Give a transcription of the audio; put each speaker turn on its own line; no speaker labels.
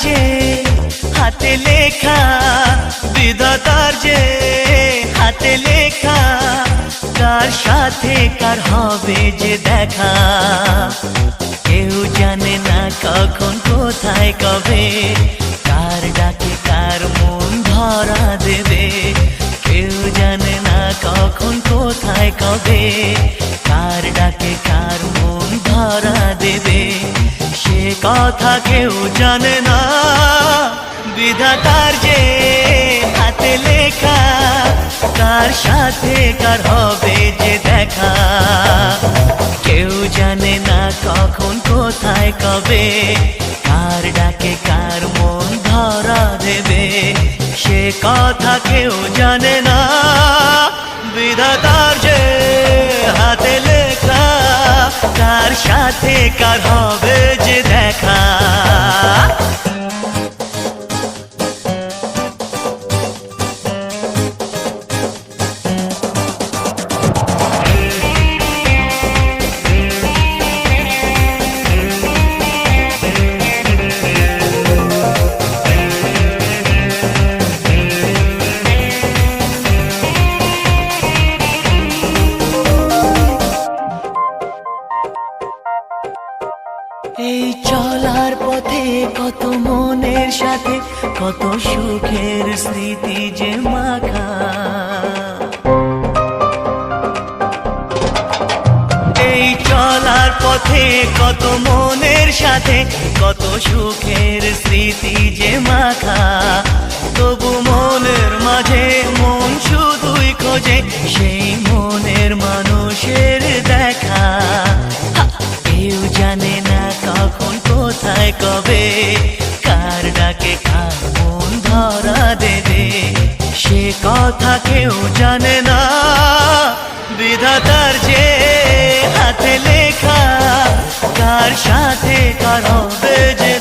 যে হাতে লেখা, বিধাতার যে হাতে লেখা, কার সাথে কার হবে যে দেখা। কেউ জানে না কখন কোথায় কবে, কার ডাকে কার মন ধরা দেবে। কেউ জানে না কখন কোথায় কবে, কার ডাকে কার মন ধরা দেবে। সে কথা কেউ জানে না, বিধাতার যে হাতে লেখা, কার সাথে কার হবে যে দেখা। কেউ জানে না কখন কোথায় কবে, কার ডাকে কার মন ধরা দেবে। সে কথা কেউ জানে না, বিধাতার যে হাতে লেখা, কার সাথে কার হবে যে দেখা। এই চলার পথে কত মনের সাথে কত সুখের স্মৃতি যে মাখা। এই চলার পথে কত মনের সাথে কত সুখের স্মৃতি যে মাখা। তবু মনের মাঝে মন শুধুই খোঁজে সেই মনের মানুষের দেখা। কেউ জানে না কখন কোথায় কবে, কার ডাকে কার মন ধরা দেবে। সে কথা কেউ জানে না, বিধাতার যে হাতে লেখা, কার সাথে কার হবে যে